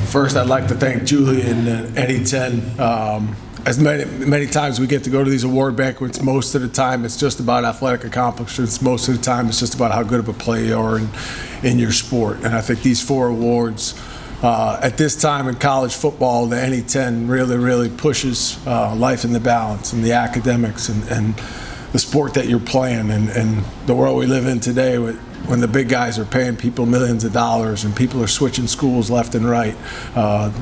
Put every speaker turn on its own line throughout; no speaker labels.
First, I'd like to thank Julie and NE10. As many times we get to go to these award banquets, most of the time it's just about athletic accomplishments. Most of the time it's just about how good of a player you are in your sport. And I think these 4 awards, at this time in college football, the NE10 really pushes life in the balance and the academics and the sport that you're playing, and the world we live in today when the big guys are paying people millions of dollars and people are switching schools left and right.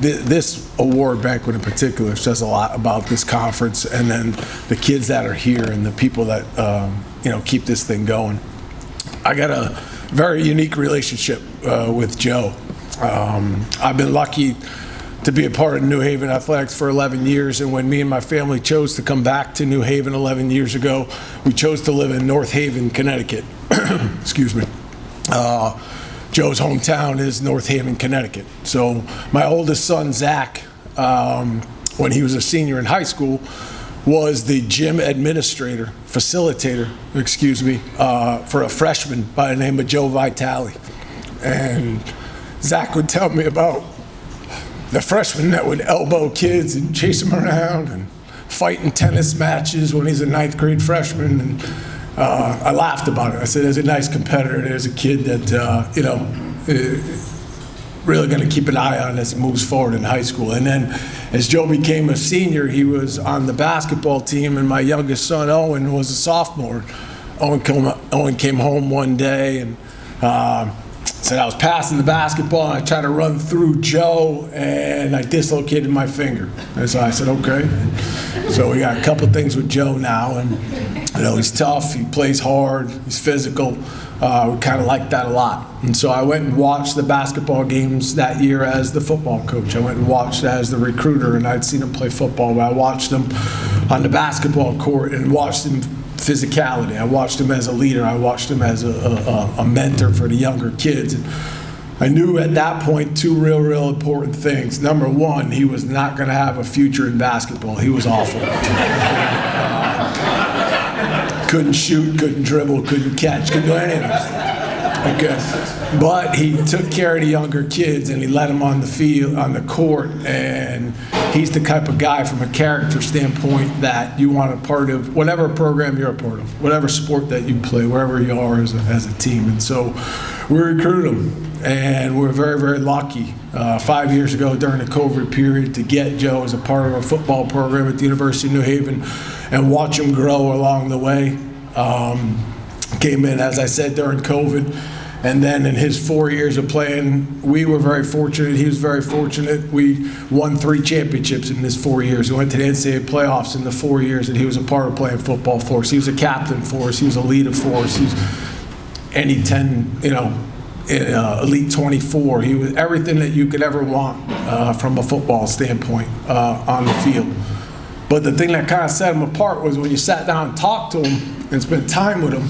This award banquet in particular says a lot about this conference, and then the kids that are here and the people that keep this thing going. I got a very unique relationship with Joe. I've been lucky to be a part of New Haven athletics for 11 years, and when me and my family chose to come back to New Haven 11 years ago, we chose to live in North Haven, Connecticut. Excuse me. Joe's hometown is North Haven, Connecticut. So my oldest son, Zach, when he was a senior in high school, was the gym facilitator, for a freshman by the name of Joe Vitale. And Zach would tell me about the freshmen that would elbow kids and chase them around and fight in tennis matches when he's a 9th grade freshman. And I laughed about it. I said, there's a nice competitor. There's a kid that, really going to keep an eye on as he moves forward in high school. And then as Joe became a senior, he was on the basketball team, and my youngest son, Owen, was a sophomore. Owen came home one day and said I was passing the basketball, and I tried to run through Joe, and I dislocated my finger. And so I said, okay. So we got a couple things with Joe now, and he's tough, he plays hard, he's physical. We kind of like that a lot. And so I went and watched the basketball games that year as the football coach. I went and watched as the recruiter, and I'd seen him play football, but I watched him on the basketball court and watched him physicality. I watched him as a leader. I watched him as a mentor for the younger kids. And I knew at that point 2 real important things. Number 1, he was not going to have a future in basketball. He was awful. Couldn't shoot, couldn't dribble, couldn't catch, couldn't do any of this. Okay. But he took care of the younger kids, and he let them on the field, on the court, and he's the type of guy from a character standpoint that you want a part of whatever program you're a part of, whatever sport that you play, wherever you are as a team. And so we recruited him, and we're very lucky 5 years ago during the COVID period to get Joe as a part of our football program at the University of New Haven and watch him grow along the way. Came in, as I said, during COVID. And then in his 4 years of playing, we were very fortunate. He was very fortunate. We won 3 championships in his 4 years. We went to the NCAA playoffs in the 4 years that he was a part of playing football for us. He was a captain for us. He was a leader for us. He was NE10, Elite 24. He was everything that you could ever want from a football standpoint on the field. But the thing that kind of set him apart was when you sat down and talked to him and spent time with him,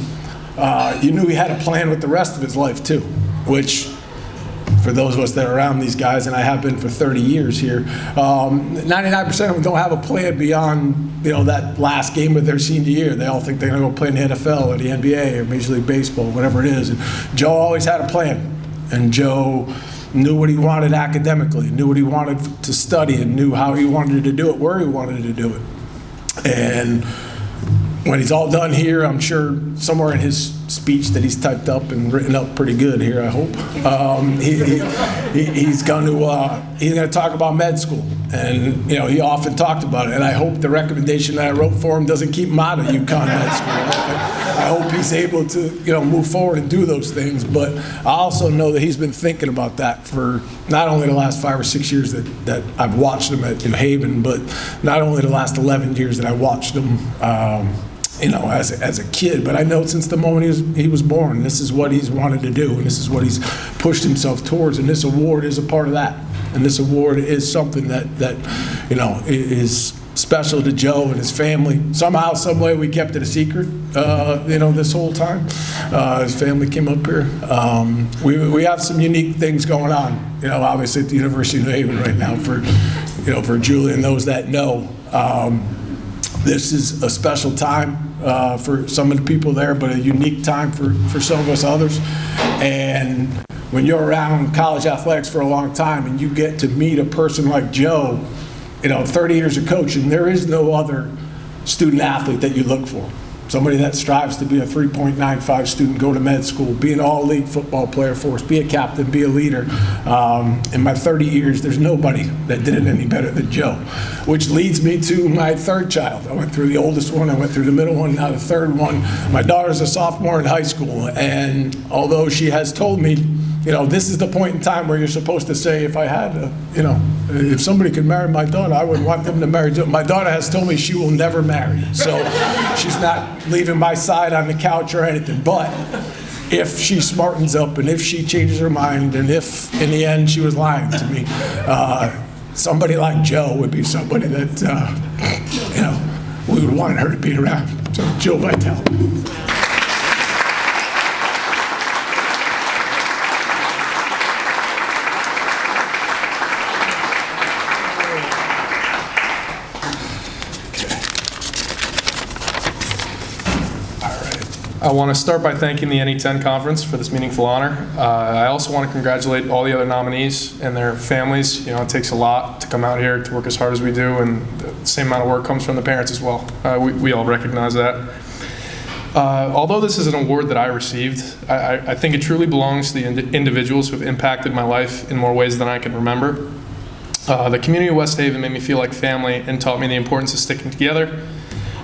you knew he had a plan with the rest of his life too, which for those of us that are around these guys, and I have been for 30 years here, 99% of them don't have a plan beyond that last game of their senior year. They all think they're going to go play in the NFL or the NBA or Major League Baseball, whatever it is. And Joe always had a plan, and Joe knew what he wanted academically, knew what he wanted to study, and knew how he wanted to do it, where he wanted to do it. And when he's all done here, I'm sure somewhere in his speech that he's typed up and written up pretty good here, I hope, he's going to talk about med school. And he often talked about it, and I hope the recommendation that I wrote for him doesn't keep him out of UConn med school. I hope he's able to move forward and do those things, but I also know that he's been thinking about that for not only the last 5 or 6 years that I've watched him at New Haven, but not only the last 11 years that I watched him as a kid, but I know since the moment he was born, this is what he's wanted to do, and this is what he's pushed himself towards, and this award is a part of that. And this award is something that is special to Joe and his family. Somehow, some way, we kept it a secret, this whole time. His family came up here. We have some unique things going on, obviously at the University of New Haven right now for Julie and those that know. This is a special time for some of the people there, but a unique time for some of us others. And when you're around college athletics for a long time and you get to meet a person like Joe, 30 years of coaching, there is no other student athlete that you look for. Somebody that strives to be a 3.95 student, go to med school, be an all-league football player for us, be a captain, be a leader. In my 30 years, there's nobody that did it any better than Joe, which leads me to my third child. I went through the oldest one, I went through the middle one, now the third one. My daughter's a sophomore in high school, and although she has told me, this is the point in time where you're supposed to say, if I had, if somebody could marry my daughter, I would want them to marry Joe. My daughter has told me she will never marry, so she's not leaving my side on the couch or anything. But if she smartens up and if she changes her mind and if in the end she was lying to me, somebody like Joe would be somebody that, we would want her to be around. So Joe Vitale.
I want to start by thanking the NE10 conference for this meaningful honor. I also want to congratulate all the other nominees and their families. It takes a lot to come out here to work as hard as we do, and the same amount of work comes from the parents as well. We all recognize that. Although this is an award that I received, I think it truly belongs to the individuals who have impacted my life in more ways than I can remember. The community of West Haven made me feel like family and taught me the importance of sticking together.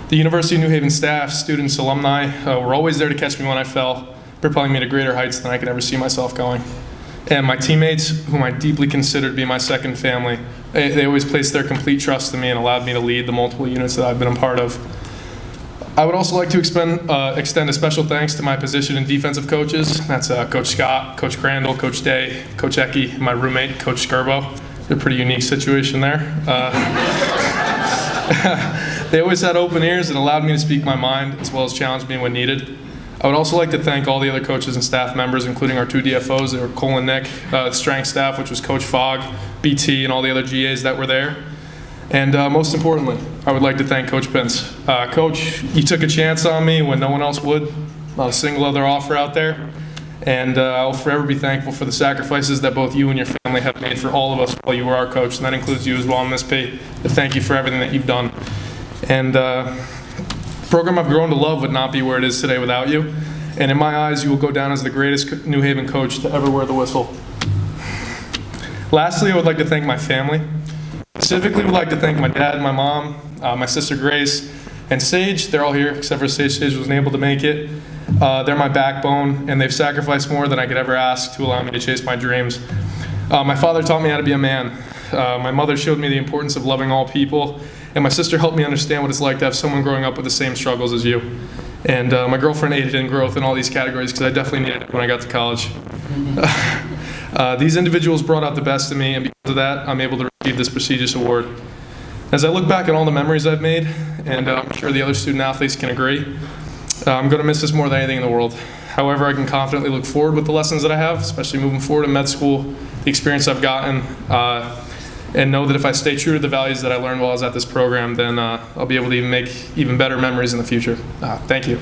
The University of New Haven staff, students, alumni were always there to catch me when I fell, propelling me to greater heights than I could ever see myself going. And my teammates, whom I deeply consider to be my second family, they always placed their complete trust in me and allowed me to lead the multiple units that I've been a part of. I would also like to extend a special thanks to my position and defensive coaches. That's Coach Scott, Coach Crandall, Coach Day, Coach Ecke, and my roommate, Coach Skirbo. It's a pretty unique situation there. They always had open ears and allowed me to speak my mind, as well as challenge me when needed. I would also like to thank all the other coaches and staff members, including our two DFOs, that were Cole and Nick, the strength staff, which was Coach Fogg, BT, and all the other GAs that were there. And most importantly, I would like to thank Coach Pence. Coach, you took a chance on me when no one else would. Not a single other offer out there. And I'll forever be thankful for the sacrifices that both you and your family have made for all of us while you were our coach, and that includes you as well, Ms. P. Thank you for everything that you've done. And the program I've grown to love would not be where it is today without you. And in my eyes, you will go down as the greatest New Haven coach to ever wear the whistle. Lastly, I would like to thank my family. Specifically, I would like to thank my dad, my mom, my sister Grace, and Sage. They're all here, except for Sage. Sage wasn't able to make it. They're my backbone, and they've sacrificed more than I could ever ask to allow me to chase my dreams. My father taught me how to be a man. My mother showed me the importance of loving all people, and my sister helped me understand what it's like to have someone growing up with the same struggles as you. And my girlfriend aided in growth in all these categories because I definitely needed it when I got to college. These individuals brought out the best in me, and because of that, I'm able to receive this prestigious award. As I look back at all the memories I've made, and I'm sure the other student athletes can agree, I'm going to miss this more than anything in the world. However, I can confidently look forward with the lessons that I have, especially moving forward in med school, the experience I've gotten, and know that if I stay true to the values that I learned while I was at this program, then I'll be able to make even better memories in the future. Thank you.